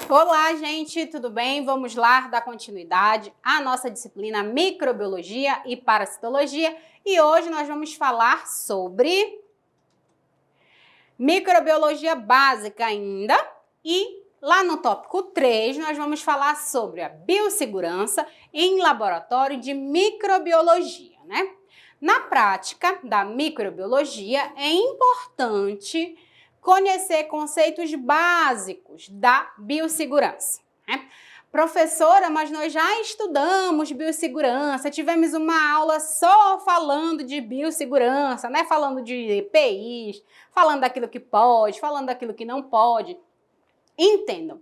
Olá, gente, tudo bem? Vamos lá dar continuidade à nossa disciplina Microbiologia e Parasitologia e hoje nós vamos falar sobre microbiologia básica ainda e lá no tópico 3 nós vamos falar sobre a biossegurança em laboratório de microbiologia, né? Na prática da microbiologia é importante conhecer conceitos básicos da biossegurança, né? Professora, mas nós já estudamos biossegurança, tivemos uma aula só falando de biossegurança, né? Falando de EPIs, falando daquilo que pode, falando daquilo que não pode. Entendam,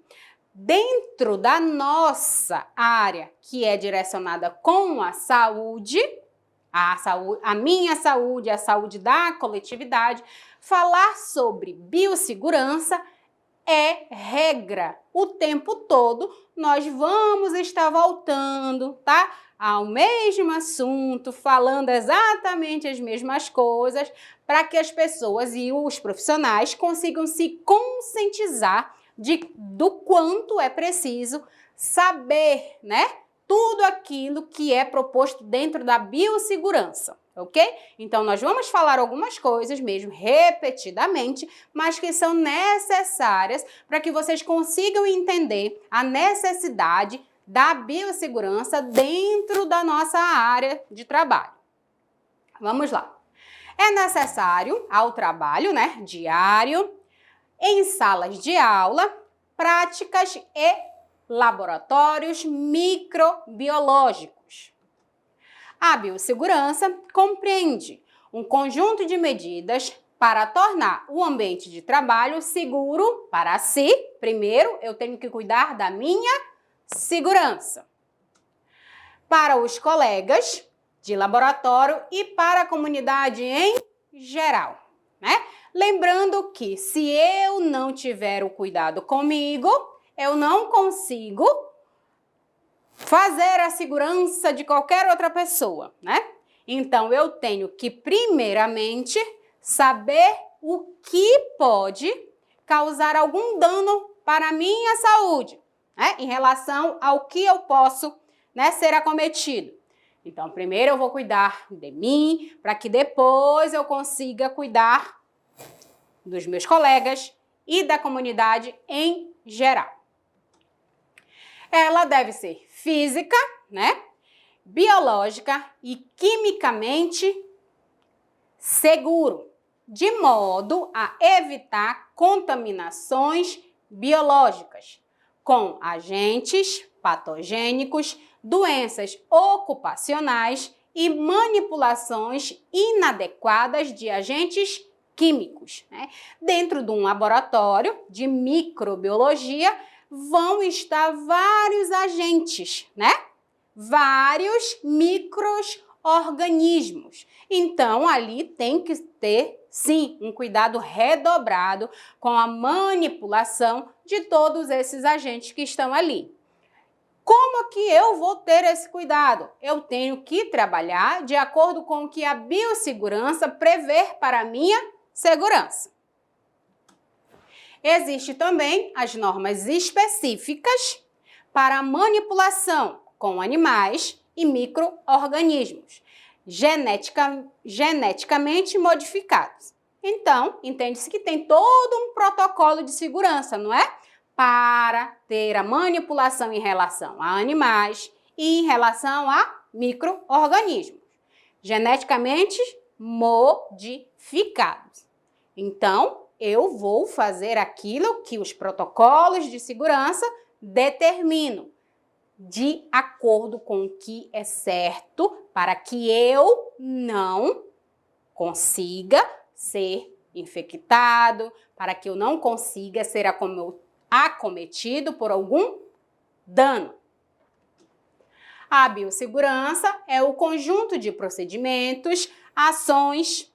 dentro da nossa área, que é direcionada com a saúde, a minha saúde, a saúde da coletividade, falar sobre biossegurança é regra. O tempo todo nós vamos estar voltando, tá? Ao mesmo assunto, falando exatamente as mesmas coisas, para que as pessoas e os profissionais consigam se conscientizar do quanto é preciso saber, né? Tudo aquilo que é proposto dentro da biossegurança, ok? Então, nós vamos falar algumas coisas mesmo repetidamente, mas que são necessárias para que vocês consigam entender a necessidade da biossegurança dentro da nossa área de trabalho. Vamos lá. É necessário ao trabalho, né, diário, em salas de aula, práticas e laboratórios microbiológicos. A biossegurança compreende um conjunto de medidas para tornar o ambiente de trabalho seguro para si. Primeiro, eu tenho que cuidar da minha segurança. Para os colegas de laboratório e para a comunidade em geral, né? Lembrando que se eu não tiver o cuidado comigo, eu não consigo fazer a segurança de qualquer outra pessoa, né? Então, eu tenho que, primeiramente, saber o que pode causar algum dano para a minha saúde, né? Em relação ao que eu posso, né, ser acometido. Então, primeiro eu vou cuidar de mim, para que depois eu consiga cuidar dos meus colegas e da comunidade em geral. Ela deve ser física, né? Biológica e quimicamente seguro, de modo a evitar contaminações biológicas com agentes patogênicos, doenças ocupacionais e manipulações inadequadas de agentes químicos, né? Dentro de um laboratório de microbiologia vão estar vários agentes, né? Vários micro-organismos. Então, ali tem que ter, sim, um cuidado redobrado com a manipulação de todos esses agentes que estão ali. Como que eu vou ter esse cuidado? Eu tenho que trabalhar de acordo com o que a biossegurança prevê para a minha segurança. Existem também as normas específicas para a manipulação com animais e micro-organismos geneticamente modificados. Então, entende-se que tem todo um protocolo de segurança, não é? Para ter a manipulação em relação a animais e em relação a micro-organismos geneticamente modificados. Então, eu vou fazer aquilo que os protocolos de segurança determinam, de acordo com o que é certo, para que eu não consiga ser infectado, para que eu não consiga ser acometido por algum dano. A biossegurança é o conjunto de procedimentos, ações,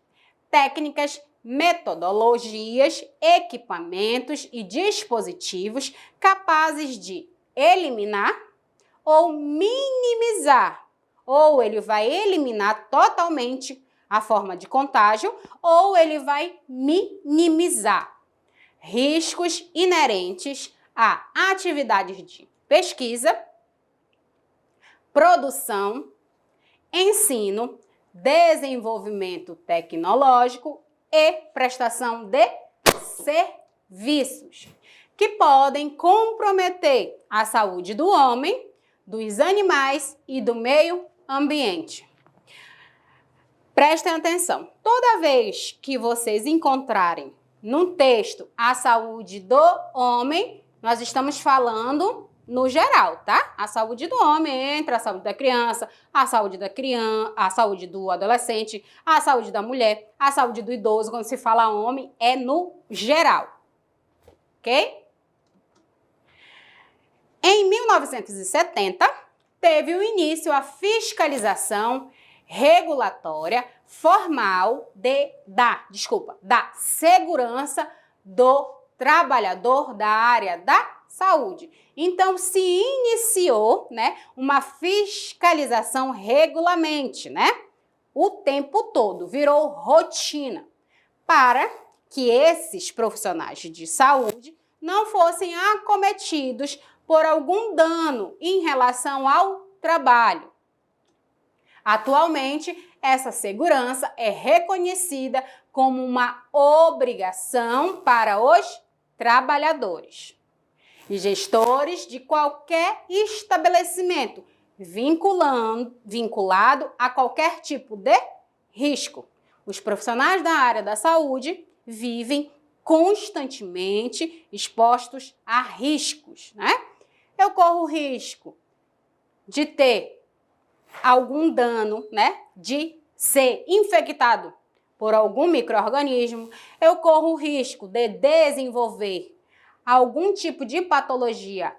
técnicas, metodologias, equipamentos e dispositivos capazes de eliminar ou minimizar, ou ele vai eliminar totalmente a forma de contágio ou ele vai minimizar riscos inerentes a atividades de pesquisa, produção, ensino, desenvolvimento tecnológico e prestação de serviços, que podem comprometer a saúde do homem, dos animais e do meio ambiente. Prestem atenção, toda vez que vocês encontrarem no texto a saúde do homem, nós estamos falando no geral, tá? A saúde do homem entra a saúde da criança, a saúde do adolescente, a saúde da mulher, a saúde do idoso. Quando se fala homem, é no geral, ok? Em 1970, teve o início a fiscalização regulatória formal da segurança do trabalhador da área da saúde. Então, se iniciou, né, uma fiscalização regularmente, né, o tempo todo, virou rotina, para que esses profissionais de saúde não fossem acometidos por algum dano em relação ao trabalho. Atualmente, essa segurança é reconhecida como uma obrigação para os trabalhadores e gestores de qualquer estabelecimento vinculado a qualquer tipo de risco. Os profissionais da área da saúde vivem constantemente expostos a riscos, né? Eu corro o risco de ter algum dano, né? De ser infectado por algum micro-organismo, eu corro o risco de desenvolver algum tipo de patologia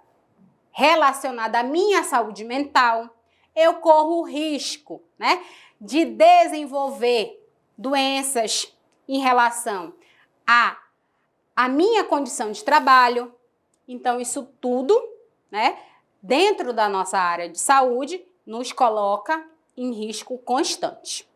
relacionada à minha saúde mental, eu corro o risco, né, de desenvolver doenças em relação à minha condição de trabalho. Então, isso tudo, né, dentro da nossa área de saúde, nos coloca em risco constante.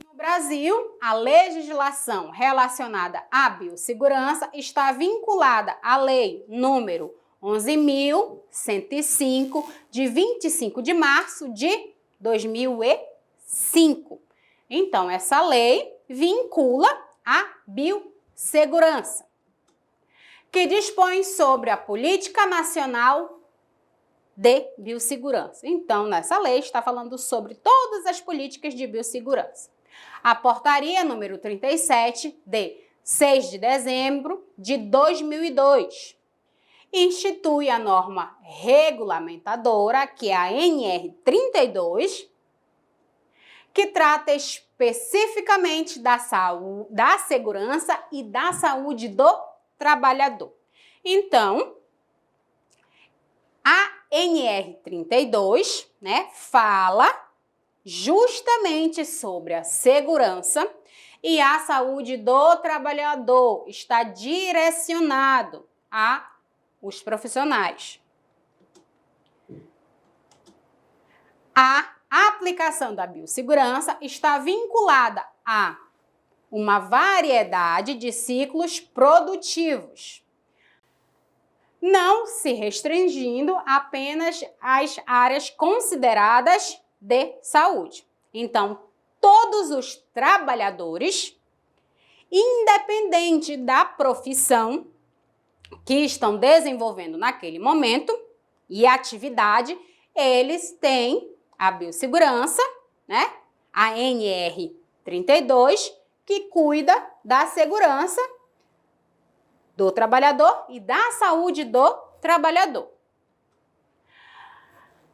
No Brasil, a legislação relacionada à biossegurança está vinculada à Lei número 11.105, de 25 de março de 2005. Então, essa lei vincula a biossegurança, que dispõe sobre a Política Nacional de Biossegurança. Então, nessa lei está falando sobre todas as políticas de biossegurança. A portaria número 37, de 6 de dezembro de 2002, institui a norma regulamentadora, que é a NR 32, que trata especificamente da segurança e da saúde do trabalhador. Então, a NR 32, né, fala justamente sobre a segurança e a saúde do trabalhador, está direcionado aos profissionais. A aplicação da biossegurança está vinculada a uma variedade de ciclos produtivos, não se restringindo apenas às áreas consideradas de saúde. Então, todos os trabalhadores, independente da profissão que estão desenvolvendo naquele momento e atividade, eles têm a biossegurança, né? A NR 32, que cuida da segurança do trabalhador e da saúde do trabalhador.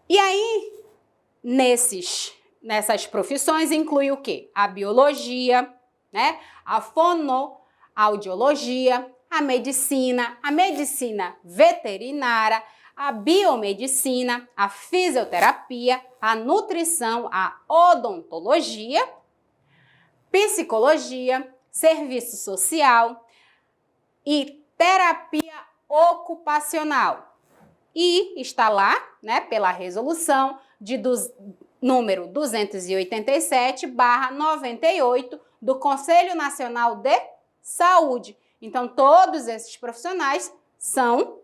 E aí, nessas profissões inclui o quê? A biologia, né? A fonoaudiologia, a medicina veterinária, a biomedicina, a fisioterapia, a nutrição, a odontologia, psicologia, serviço social e terapia ocupacional. E está lá, né, pela resolução de número 287/98 do Conselho Nacional de Saúde. Então, todos esses profissionais são,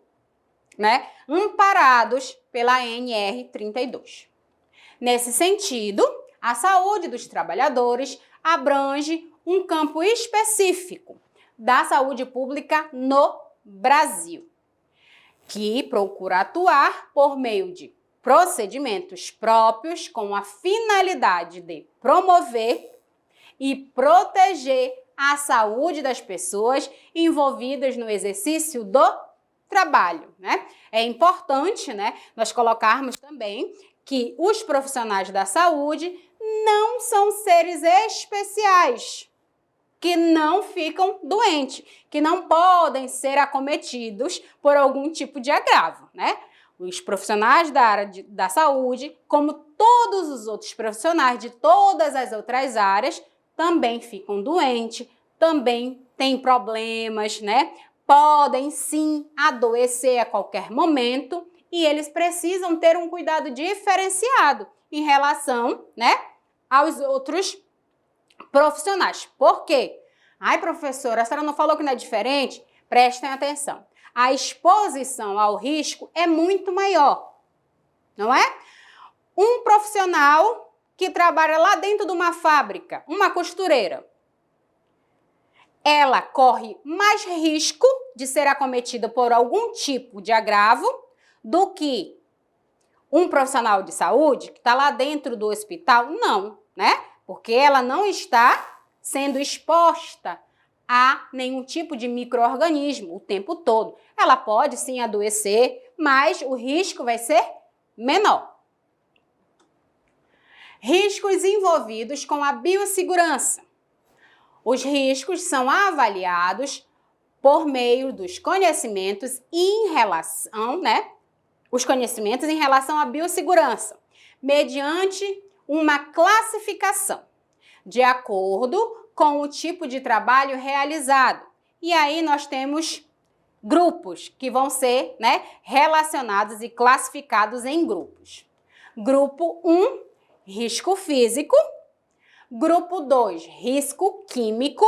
né, amparados pela ANR 32. Nesse sentido, a saúde dos trabalhadores abrange um campo específico da saúde pública no Brasil, que procura atuar por meio de procedimentos próprios com a finalidade de promover e proteger a saúde das pessoas envolvidas no exercício do trabalho, né? É importante, né, nós colocarmos também que os profissionais da saúde não são seres especiais, que não ficam doentes, que não podem ser acometidos por algum tipo de agravo, né? Os profissionais da área da saúde, como todos os outros profissionais de todas as outras áreas, também ficam doentes, também têm problemas, né? Podem sim adoecer a qualquer momento e eles precisam ter um cuidado diferenciado em relação, né, aos outros profissionais. Por quê? Ai, professora, a senhora não falou que não é diferente? Prestem atenção. A exposição ao risco é muito maior, não é? Um profissional que trabalha lá dentro de uma fábrica, uma costureira, ela corre mais risco de ser acometida por algum tipo de agravo do que um profissional de saúde que está lá dentro do hospital? Não, né? Porque ela não está sendo exposta a nenhum tipo de micro-organismo o tempo todo. Ela pode sim adoecer, mas o risco vai ser menor. Riscos envolvidos com a biossegurança. Os riscos são avaliados por meio dos conhecimentos em relação, né? Os conhecimentos em relação à biossegurança, mediante uma classificação de acordo com o tipo de trabalho realizado. E aí nós temos grupos que vão ser, né, relacionados e classificados em grupos. Grupo 1, risco físico. Grupo 2, risco químico.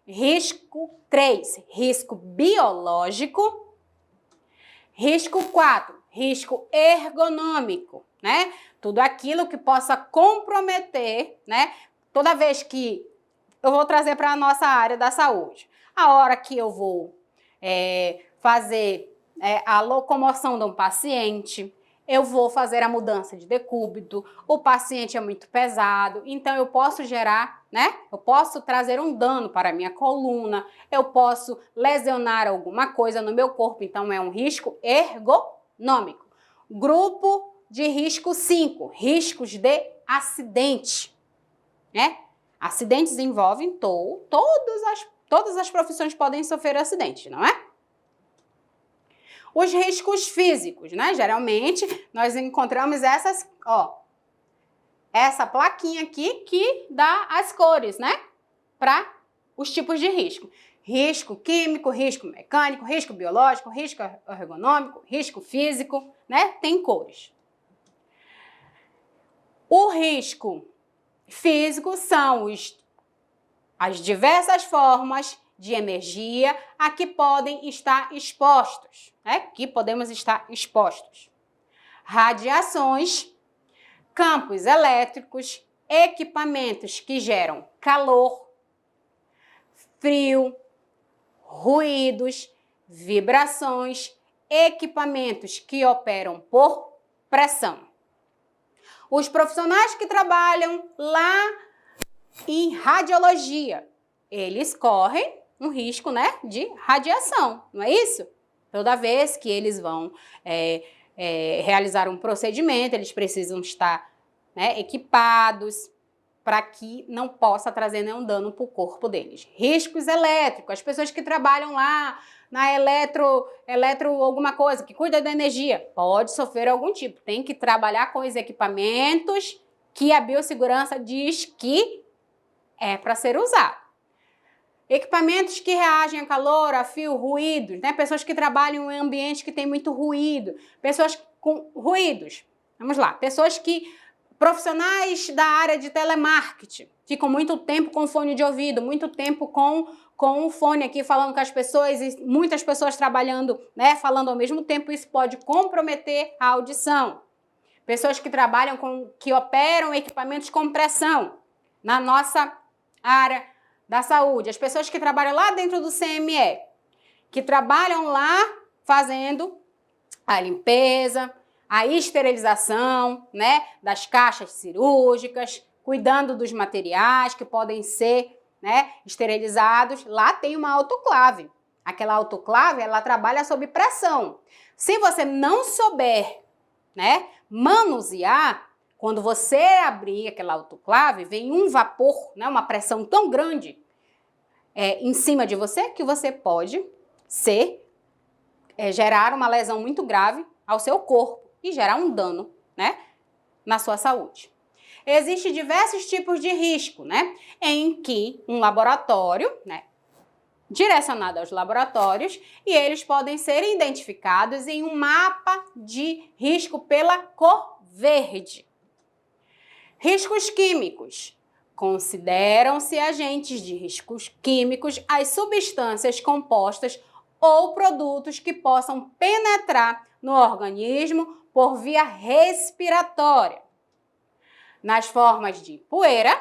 Risco 3, risco biológico. Risco 4, risco ergonômico, né? Tudo aquilo que possa comprometer, né? Toda vez que eu vou trazer para a nossa área da saúde, a hora que eu vou fazer a locomoção de um paciente, eu vou fazer a mudança de decúbito, o paciente é muito pesado, então eu posso gerar, né? Eu posso trazer um dano para a minha coluna, eu posso lesionar alguma coisa no meu corpo, então é um risco ergonômico. Grupo de risco 5, riscos de acidente, né? Acidentes envolvem todas as profissões podem sofrer acidente, não é? Os riscos físicos, né? Geralmente, nós encontramos essa plaquinha aqui que dá as cores, né? Para os tipos de risco. Risco químico, risco mecânico, risco biológico, risco ergonômico, risco físico, né? Tem cores. O risco físico são as diversas formas de energia a que podem estar expostos, né? Que podemos estar expostos. Radiações, campos elétricos, equipamentos que geram calor, frio, ruídos, vibrações, equipamentos que operam por pressão. Os profissionais que trabalham lá em radiologia, eles correm um risco, né, de radiação, não é isso? Toda vez que eles vão realizar um procedimento, eles precisam estar, né, equipados para que não possa trazer nenhum dano para o corpo deles. Riscos elétricos, as pessoas que trabalham lá na eletro alguma coisa, que cuida da energia, pode sofrer algum tipo. Tem que trabalhar com os equipamentos que a biossegurança diz que é para ser usado. Equipamentos que reagem a calor, a fio, ruídos, né? Pessoas que trabalham em ambientes que tem muito ruído, pessoas com ruídos. Vamos lá, pessoas que Profissionais da área de telemarketing ficam muito tempo com fone de ouvido, muito tempo com o fone aqui falando com as pessoas e muitas pessoas trabalhando, né, falando ao mesmo tempo, isso pode comprometer a audição. Pessoas que trabalham que operam equipamentos com pressão na nossa área da saúde. As pessoas que trabalham lá dentro do CME, que trabalham lá fazendo a limpeza, a esterilização, né, das caixas cirúrgicas, cuidando dos materiais que podem ser, né, esterilizados. Lá tem uma autoclave. Aquela autoclave, ela trabalha sob pressão. Se você não souber, né, manusear, quando você abrir aquela autoclave, vem um vapor, né, uma pressão tão grande em cima de você que você pode gerar uma lesão muito grave ao seu corpo e gerar um dano, né, na sua saúde. Existem diversos tipos de risco, né, em que um laboratório, né, direcionado aos laboratórios, e eles podem ser identificados em um mapa de risco pela cor verde. Riscos químicos. Consideram-se agentes de riscos químicos as substâncias compostas ou produtos que possam penetrar no organismo por via respiratória, nas formas de poeira,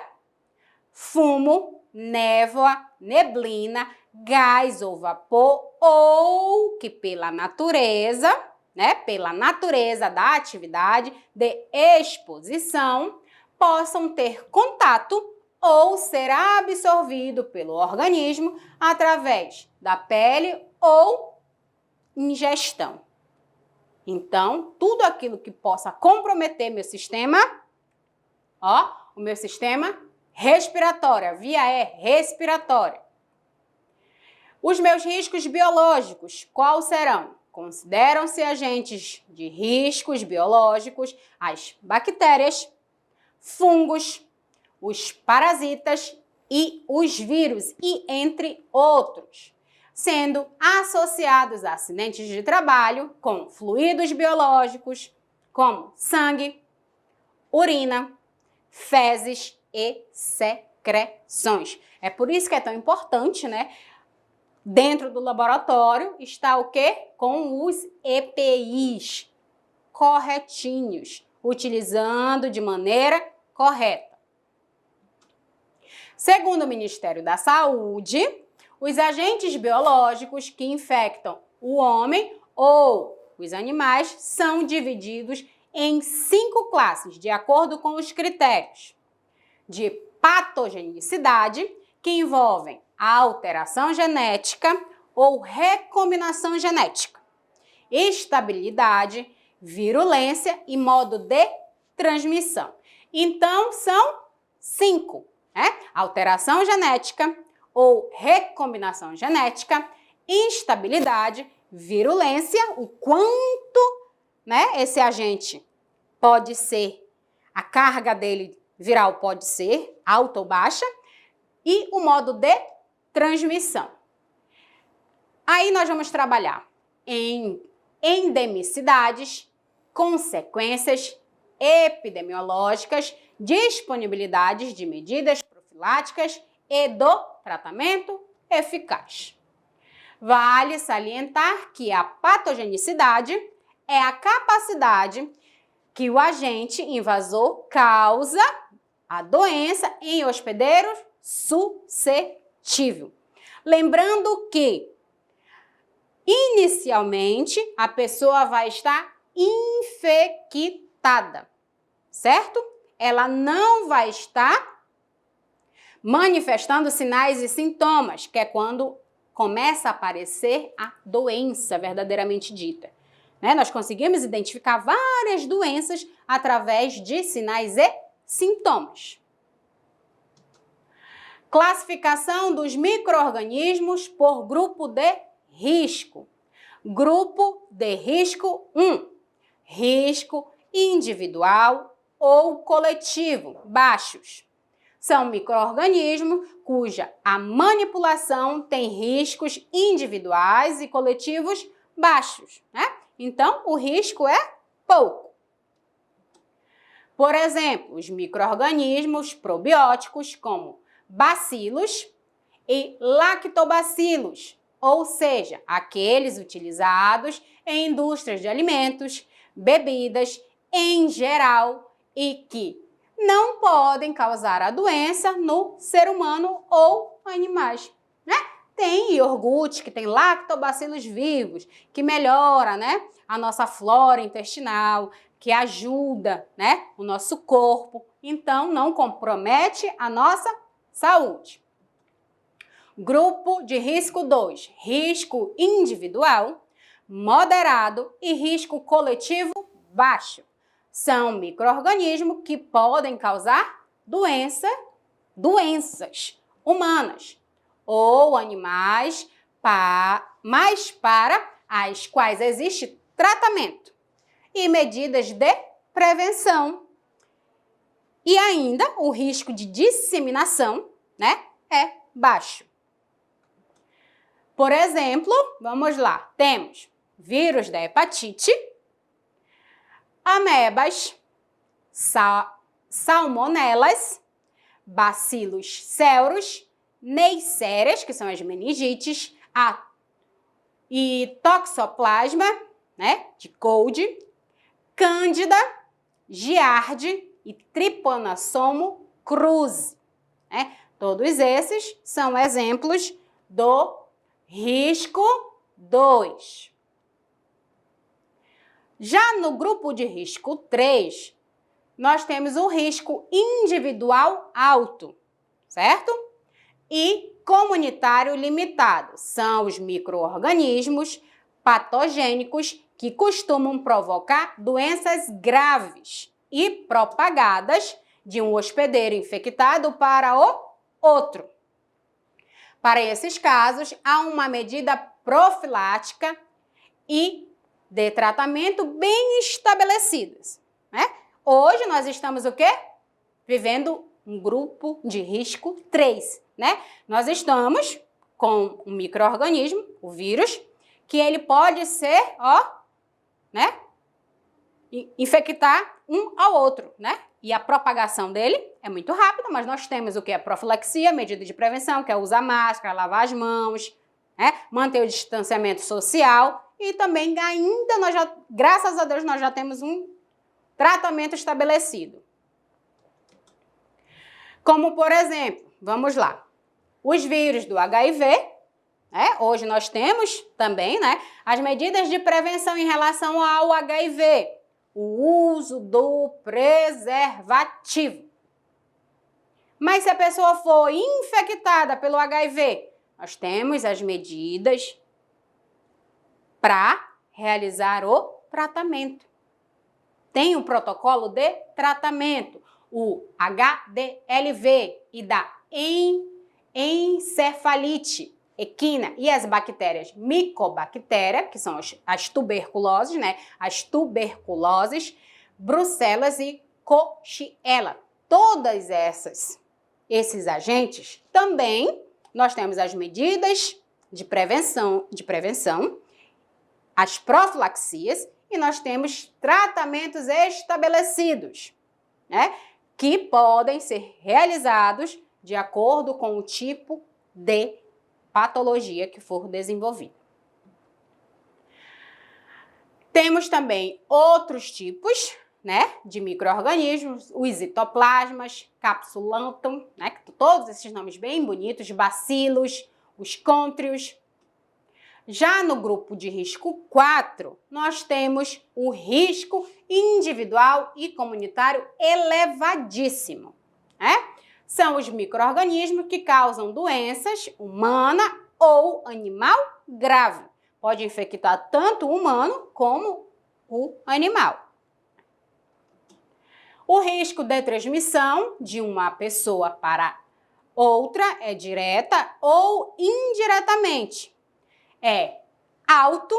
fumo, névoa, neblina, gás ou vapor, ou que pela natureza, né, pela natureza da atividade de exposição, possam ter contato ou ser absorvido pelo organismo através da pele ou ingestão. Então, tudo aquilo que possa comprometer meu sistema, o meu sistema respiratório, a via é respiratória. Os meus riscos biológicos, quais serão? Consideram-se agentes de riscos biológicos as bactérias, fungos, os parasitas e os vírus, e entre outros, sendo associados a acidentes de trabalho com fluidos biológicos, como sangue, urina, fezes e secreções. É por isso que é tão importante, né? Dentro do laboratório está o quê? Com os EPIs corretinhos, utilizando de maneira correta. Segundo o Ministério da Saúde, os agentes biológicos que infectam o homem ou os animais são divididos em 5 classes, de acordo com os critérios de patogenicidade, que envolvem a alteração genética ou recombinação genética, estabilidade, virulência e modo de transmissão. Então, são 5, né? Alteração genética ou recombinação genética, instabilidade, virulência, o quanto, né, esse agente pode ser, a carga dele viral pode ser alta ou baixa, e o modo de transmissão. Aí nós vamos trabalhar em endemicidades, consequências epidemiológicas, disponibilidades de medidas profiláticas e do tratamento eficaz. Vale salientar que a patogenicidade é a capacidade que o agente invasor causa a doença em hospedeiro suscetível. Lembrando que, inicialmente, a pessoa vai estar infectada, certo? Ela não vai estar manifestando sinais e sintomas, que é quando começa a aparecer a doença verdadeiramente dita. Né? Nós conseguimos identificar várias doenças através de sinais e sintomas. Classificação dos micro-organismos por grupo de risco. Grupo de risco 1. Risco individual ou coletivo, baixos. São micro-organismos cuja a manipulação tem riscos individuais e coletivos baixos, né? Então, o risco é pouco. Por exemplo, os micro-organismos probióticos como bacilos e lactobacilos, ou seja, aqueles utilizados em indústrias de alimentos, bebidas em geral e que não podem causar a doença no ser humano ou animais, né? Tem iogurte que tem lactobacilos vivos, que melhora, né, a nossa flora intestinal, que ajuda, né, o nosso corpo, então não compromete a nossa saúde. Grupo de risco 2, risco individual, moderado e risco coletivo baixo. São micro-organismos que podem causar doenças humanas ou animais, mas para as quais existe tratamento e medidas de prevenção. E ainda o risco de disseminação, né, é baixo. Por exemplo, vamos lá, temos vírus da hepatite, amebas, salmonelas, bacilos ceros, neisseras, que são as meningites, e toxoplasma, né, de Code, cândida, giardia e trypanosoma cruzi, né? Todos esses são exemplos do risco 2. Já no grupo de risco 3, nós temos o risco individual alto, certo? E comunitário limitado. São os micro-organismos patogênicos que costumam provocar doenças graves e propagadas de um hospedeiro infectado para o outro. Para esses casos, há uma medida profilática e de tratamento bem estabelecidas, né? Hoje nós estamos o quê? Vivendo um grupo de risco 3, né? Nós estamos com um micro-organismo, o vírus, que ele pode ser, né? Infectar um ao outro, né? E a propagação dele é muito rápida, mas nós temos o que? A profilaxia, medida de prevenção, que é usar máscara, lavar as mãos, né? Manter o distanciamento social e também ainda graças a Deus, nós já temos um tratamento estabelecido. Como, por exemplo, vamos lá, os vírus do HIV, né? Hoje nós temos também, né, as medidas de prevenção em relação ao HIV, o uso do preservativo. Mas se a pessoa for infectada pelo HIV, nós temos as medidas para realizar o tratamento. Tem um protocolo de tratamento, o HDLV e da encefalite equina e as bactérias micobactéria, que são as tuberculoses, né? As tuberculoses, brucelas e coxiella. Todas esses agentes também nós temos as medidas de prevenção, as profilaxias e nós temos tratamentos estabelecidos, né? Que podem ser realizados de acordo com o tipo de patologia que for desenvolvida. Temos também outros tipos, né, de micro-organismos, os citoplasmas, capsulatum, né, todos esses nomes bem bonitos, bacilos, os côntrios. Já no grupo de risco 4, nós temos o risco individual e comunitário elevadíssimo, né? São os micro-organismos que causam doenças humana ou animal grave. Pode infectar tanto o humano como o animal. O risco de transmissão de uma pessoa para outra é direta ou indiretamente. É alto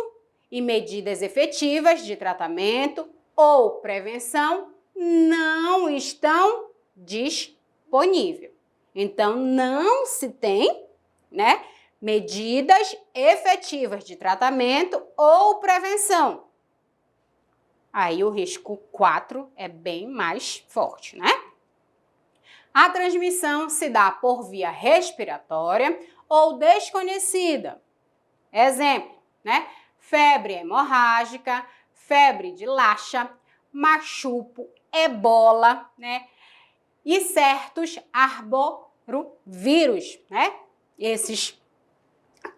e medidas efetivas de tratamento ou prevenção não estão disponíveis. Então, não se tem, né, medidas efetivas de tratamento ou prevenção. Aí o risco 4 é bem mais forte, né? A transmissão se dá por via respiratória ou desconhecida. Exemplo, né? Febre hemorrágica, febre de Lassa, machupo, ebola, né? E certos arborovírus, né? Esses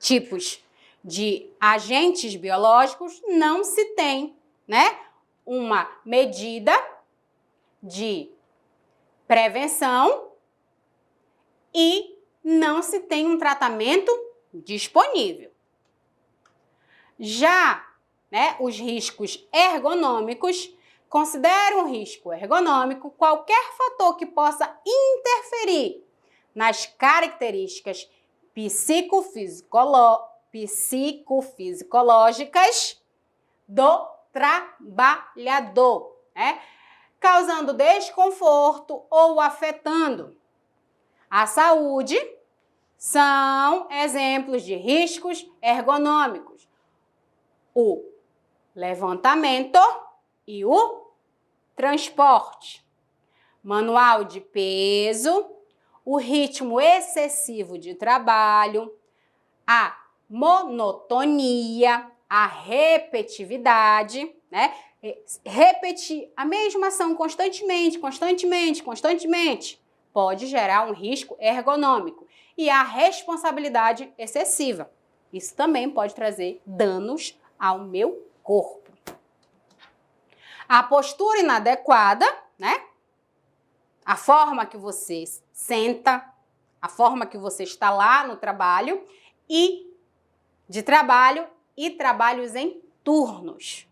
tipos de agentes biológicos não se tem, né? Uma medida de prevenção e não se tem um tratamento disponível. Já, né, os riscos ergonômicos, considera um risco ergonômico qualquer fator que possa interferir nas características psicofisiológicas do trabalhador, né? Causando desconforto ou afetando a saúde, são exemplos de riscos ergonômicos. O levantamento e o transporte, manual de peso, o ritmo excessivo de trabalho, a monotonia, a repetitividade, né? Repetir a mesma ação constantemente, pode gerar um risco ergonômico. E a responsabilidade excessiva. Isso também pode trazer danos ao meu corpo. A postura inadequada, né? A forma que você senta, a forma que você está lá no trabalho e trabalhos em turnos.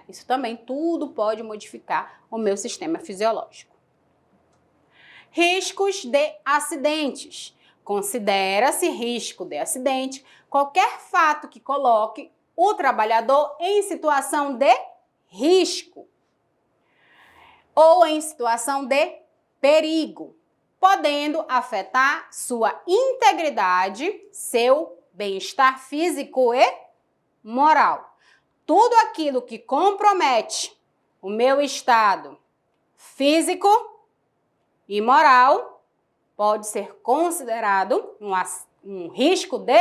Isso também tudo pode modificar o meu sistema fisiológico. Riscos de acidentes. Considera-se risco de acidente qualquer fato que coloque o trabalhador em situação de risco ou em situação de perigo, podendo afetar sua integridade, seu bem-estar físico e moral. Tudo aquilo que compromete o meu estado físico e moral pode ser considerado um risco de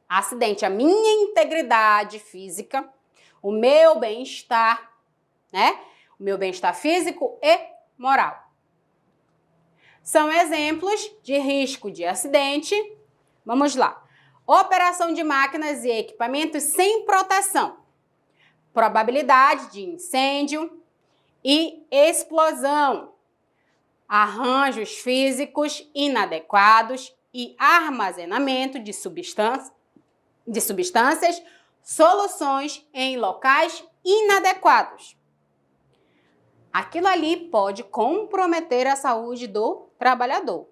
acidente. A minha integridade física, o meu bem-estar, né? O meu bem-estar físico e moral. São exemplos de risco de acidente. Vamos lá. Operação de máquinas e equipamentos sem proteção. Probabilidade de incêndio e explosão. Arranjos físicos inadequados e armazenamento de substâncias, soluções em locais inadequados. Aquilo ali pode comprometer a saúde do trabalhador.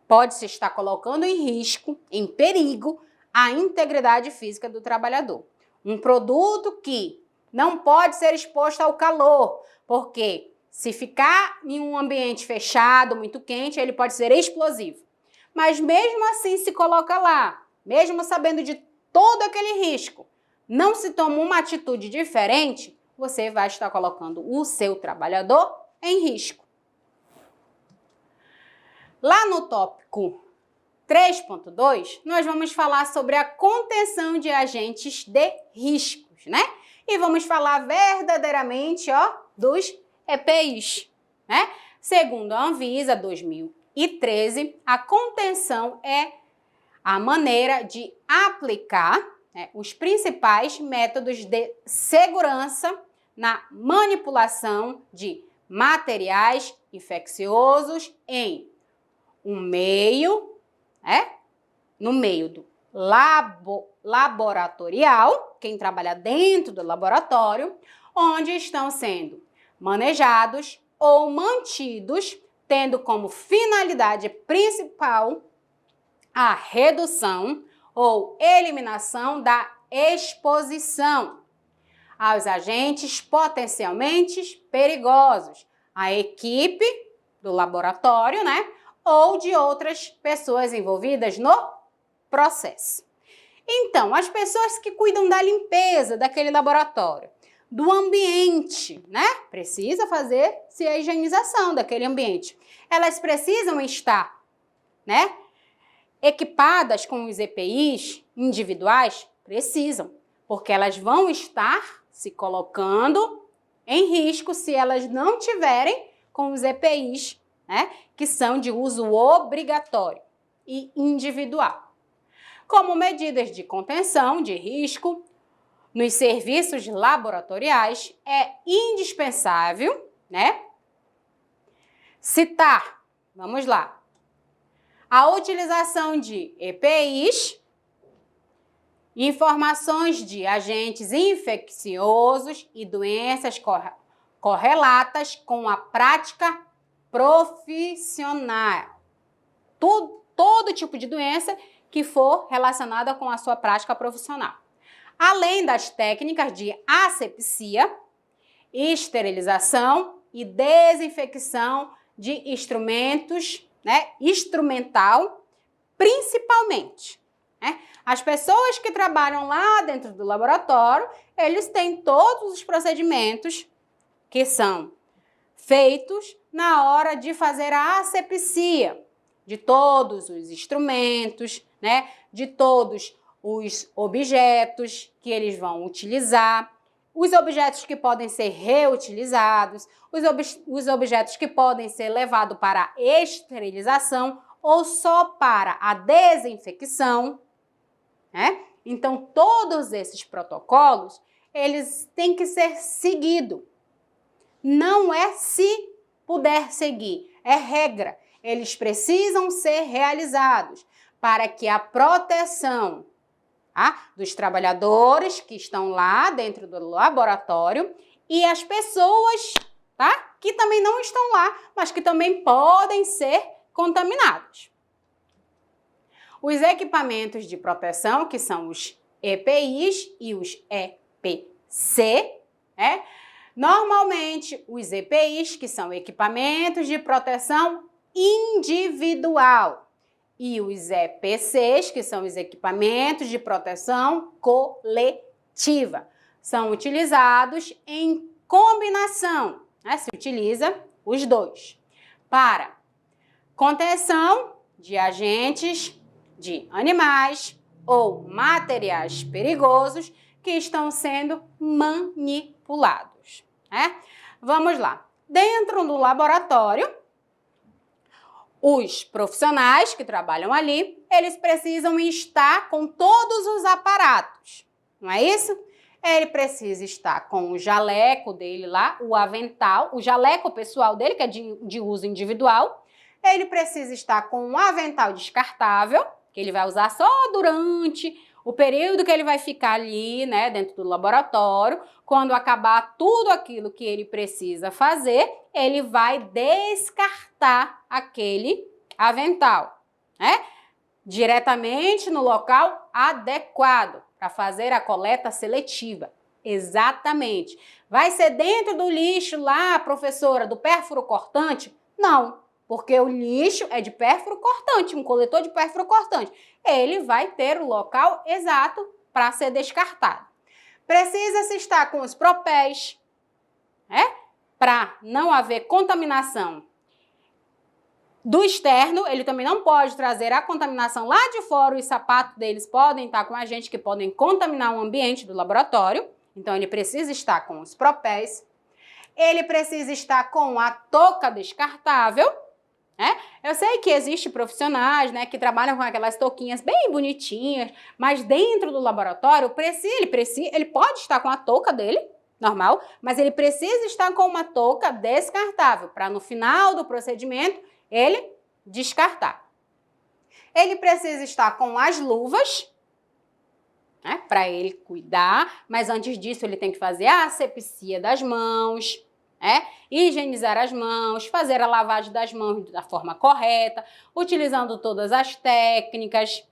Pode-se estar colocando em risco, em perigo, a integridade física do trabalhador. Um produto que não pode ser exposto ao calor, porque se ficar em um ambiente fechado, muito quente, ele pode ser explosivo. Mas mesmo assim se coloca lá, mesmo sabendo de todo aquele risco, não se toma uma atitude diferente, você vai estar colocando o seu trabalhador em risco. Lá no tópico 3.2, nós vamos falar sobre a contenção de agentes de riscos, né? E vamos falar verdadeiramente, dos EPIs, né? Segundo a Anvisa 2013, a contenção é a maneira de aplicar, né, os principais métodos de segurança na manipulação de materiais infecciosos em um meio, né, no meio do laboratorial, quem trabalha dentro do laboratório, onde estão sendo manejados ou mantidos, tendo como finalidade principal a redução ou eliminação da exposição aos agentes potencialmente perigosos, a equipe do laboratório, né, ou de outras pessoas envolvidas no processo. Então, as pessoas que cuidam da limpeza daquele laboratório do ambiente, né? Precisa fazer-se a higienização daquele ambiente. Elas precisam estar, né, equipadas com os EPIs individuais? Precisam, porque elas vão estar se colocando em risco se elas não tiverem com os EPIs, né, que são de uso obrigatório e individual. Como medidas de contenção de risco, nos serviços laboratoriais é indispensável, né, citar, vamos lá, a utilização de EPIs, informações de agentes infecciosos e doenças correlatas com a prática profissional. Todo tipo de doença que for relacionada com a sua prática profissional. Além das técnicas de asepsia, esterilização e desinfecção de instrumentos, né, instrumental, principalmente. Né? As pessoas que trabalham lá dentro do laboratório, eles têm todos os procedimentos que são feitos na hora de fazer a asepsia de todos os instrumentos, né, de todos os objetos que eles vão utilizar, os objetos que podem ser reutilizados, os objetos que podem ser levados para a esterilização ou só para a desinfecção, né? Então, todos esses protocolos, eles têm que ser seguidos. Não é se puder seguir, é regra. Eles precisam ser realizados para que a proteção dos trabalhadores que estão lá dentro do laboratório e as pessoas, que também não estão lá, mas que também podem ser contaminados. Os equipamentos de proteção, que são os EPIs e os EPC, normalmente os EPIs, que são equipamentos de proteção individual, e os EPCs, que são os equipamentos de proteção coletiva, são utilizados em combinação, se utiliza os dois, para contenção de agentes de animais ou materiais perigosos que estão sendo manipulados. Vamos lá. Dentro do laboratório, os profissionais que trabalham ali, eles precisam estar com todos os aparatos, não é isso? Ele precisa estar com o jaleco dele lá, o avental, o jaleco pessoal dele, que é de uso individual. Ele precisa estar com um avental descartável, que ele vai usar só durante o período que ele vai ficar ali, né, dentro do laboratório. Quando acabar tudo aquilo que ele precisa fazer, ele vai descartar aquele avental, diretamente no local adequado para fazer a coleta seletiva. Exatamente. Vai ser dentro do lixo lá, professora, do pérfuro cortante? Não, porque o lixo é de pérfuro cortante, um coletor de pérfuro cortante. Ele vai ter o local exato para ser descartado. Precisa-se estar com os propés, para não haver contaminação do externo. Ele também não pode trazer a contaminação lá de fora. Os sapatos deles podem estar com agentes que podem contaminar o ambiente do laboratório. Então, ele precisa estar com os propés. Ele precisa estar com a touca descartável. Eu sei que existem profissionais, que trabalham com aquelas touquinhas bem bonitinhas, mas dentro do laboratório, ele pode estar com a touca dele, normal, mas ele precisa estar com uma touca descartável, para no final do procedimento ele descartar. Ele precisa estar com as luvas, para ele cuidar, mas antes disso ele tem que fazer a asepsia das mãos, higienizar as mãos, fazer a lavagem das mãos da forma correta, utilizando todas as técnicas,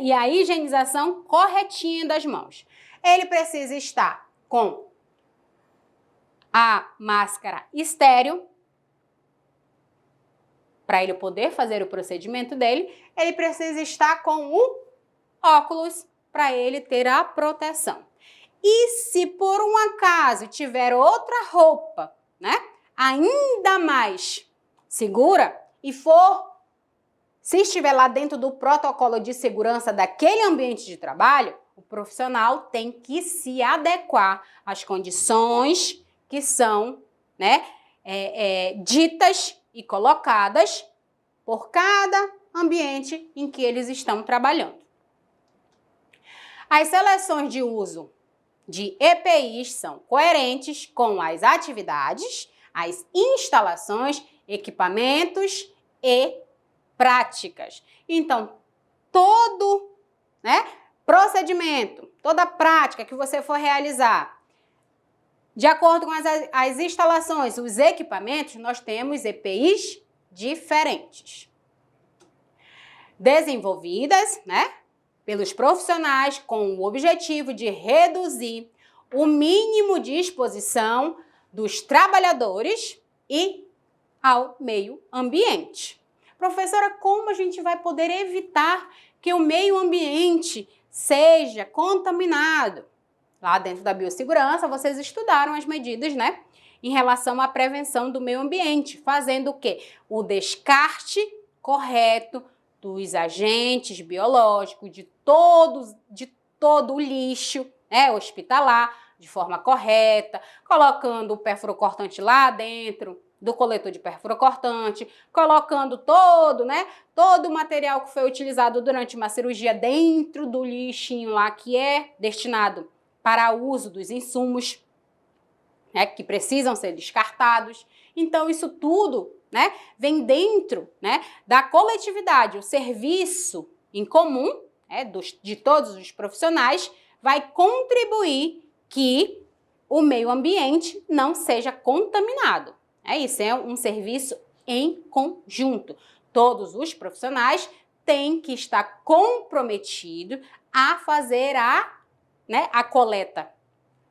e a higienização corretinha das mãos. Ele precisa estar com a máscara estéril, para ele poder fazer o procedimento dele. Ele precisa estar com o óculos, para ele ter a proteção. E se por um acaso tiver outra roupa, né, ainda mais segura e se estiver lá dentro do protocolo de segurança daquele ambiente de trabalho, o profissional tem que se adequar às condições que são, né, ditas e colocadas por cada ambiente em que eles estão trabalhando. As seleções de uso de EPIs são coerentes com as atividades, as instalações, equipamentos e práticas. Então, todo, né, procedimento, toda prática que você for realizar, de acordo com as instalações, os equipamentos, nós temos EPIs diferentes. Desenvolvidas, né, pelos profissionais com o objetivo de reduzir o mínimo de exposição dos trabalhadores e ao meio ambiente. Professora, como a gente vai poder evitar que o meio ambiente seja contaminado? Lá dentro da biossegurança, vocês estudaram as medidas, né, em relação à prevenção do meio ambiente, fazendo o quê? O descarte correto dos agentes biológicos, de todo o lixo, né, hospitalar, de forma correta, colocando o perfluorocortante lá dentro do coletor de perfluorocortante, colocando todo o material que foi utilizado durante uma cirurgia dentro do lixinho lá que é destinado para o uso dos insumos, né, que precisam ser descartados. Então, isso tudo, né, vem dentro, né, da coletividade. O serviço em comum, né, de todos os profissionais vai contribuir que o meio ambiente não seja contaminado. Isso é um serviço em conjunto. Todos os profissionais têm que estar comprometidos a fazer a coleta.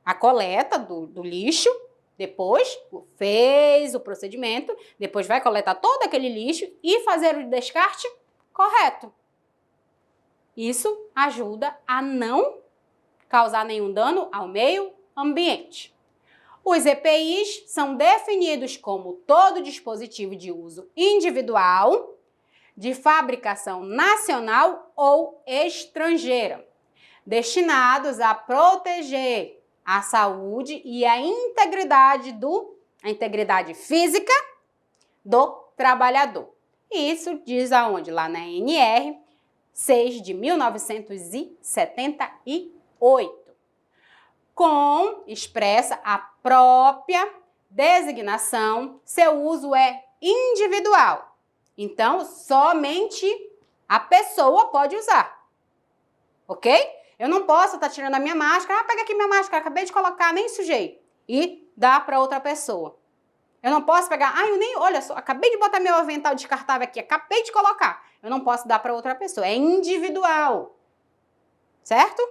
A coleta do lixo, depois fez o procedimento, depois vai coletar todo aquele lixo e fazer o descarte correto. Isso ajuda a não causar nenhum dano ao meio ambiente. Os EPIs são definidos como todo dispositivo de uso individual, de fabricação nacional ou estrangeira, destinados a proteger a saúde e a integridade física do trabalhador. E isso diz aonde? Lá na NR 6 de 1978. Expressa a própria designação, seu uso é individual. Então, somente a pessoa pode usar, ok? Eu não posso estar tirando a minha máscara, pega aqui minha máscara, acabei de colocar, nem sujei, e dá para outra pessoa. Eu não posso pegar, olha só, acabei de botar meu avental descartável aqui, acabei de colocar. Eu não posso dar para outra pessoa, é individual, certo?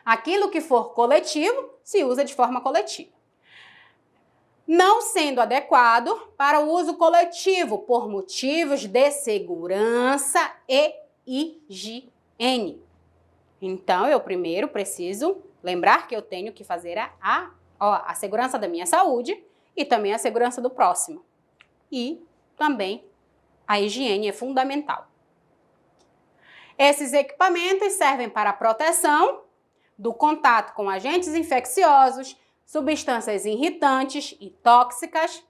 Aquilo que for coletivo, se usa de forma coletiva. Não sendo adequado para o uso coletivo por motivos de segurança e higiene. Então, eu primeiro preciso lembrar que eu tenho que fazer a segurança da minha saúde e também a segurança do próximo. E também a higiene é fundamental. Esses equipamentos servem para a proteção do contato com agentes infecciosos, substâncias irritantes e tóxicas,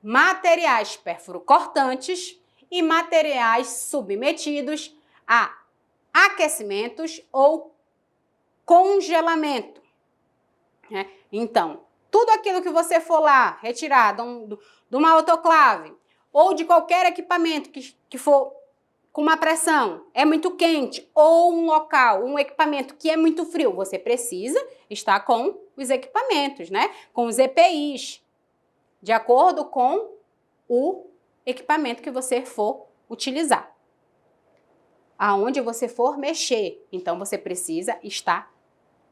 materiais perfluorocortantes e materiais submetidos a aquecimentos ou congelamento. Então, tudo aquilo que você for lá retirar de uma autoclave ou de qualquer equipamento que for com uma pressão, é muito quente, ou um local, um equipamento que é muito frio, você precisa estar com os equipamentos, né? Com os EPIs, de acordo com o equipamento que você for utilizar. Aonde você for mexer, então você precisa estar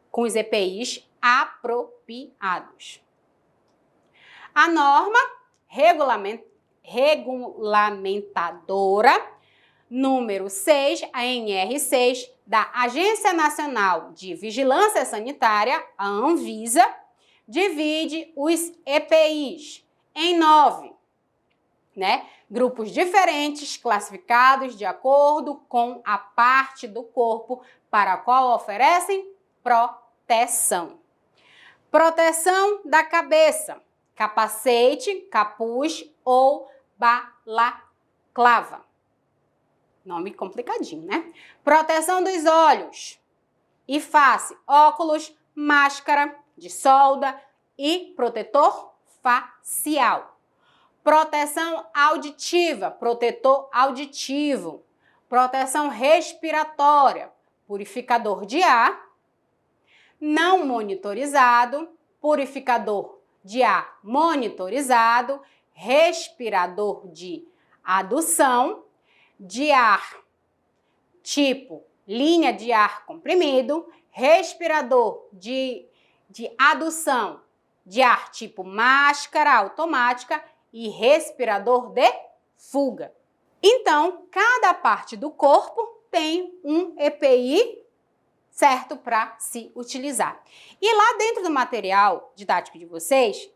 com os EPIs apropriados. A norma regulamentadora número 6, a NR 6, da Agência Nacional de Vigilância Sanitária, a Anvisa, divide os EPIs em 9, né? Grupos diferentes classificados de acordo com a parte do corpo para a qual oferecem proteção. Proteção da cabeça, capacete, capuz ou balaclava. Nome complicadinho, né? Proteção dos olhos e face, óculos, máscara de solda e protetor facial. Proteção auditiva, protetor auditivo. Proteção respiratória, purificador de ar. Não monitorizado, purificador de ar monitorizado. Respirador de adução, de ar tipo linha de ar comprimido, respirador de adução de ar tipo máscara automática e respirador de fuga. Então, cada parte do corpo tem um EPI certo para se utilizar. E lá dentro do material didático de vocês,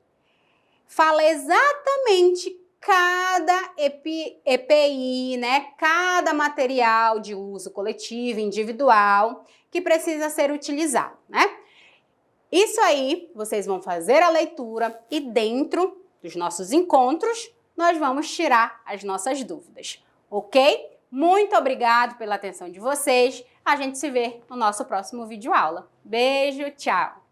fala exatamente cada EPI, né? Cada material de uso coletivo, individual, que precisa ser utilizado, né? Isso aí, vocês vão fazer a leitura e dentro dos nossos encontros, nós vamos tirar as nossas dúvidas, ok? Muito obrigado pela atenção de vocês. A gente se vê no nosso próximo vídeo aula. Beijo, tchau!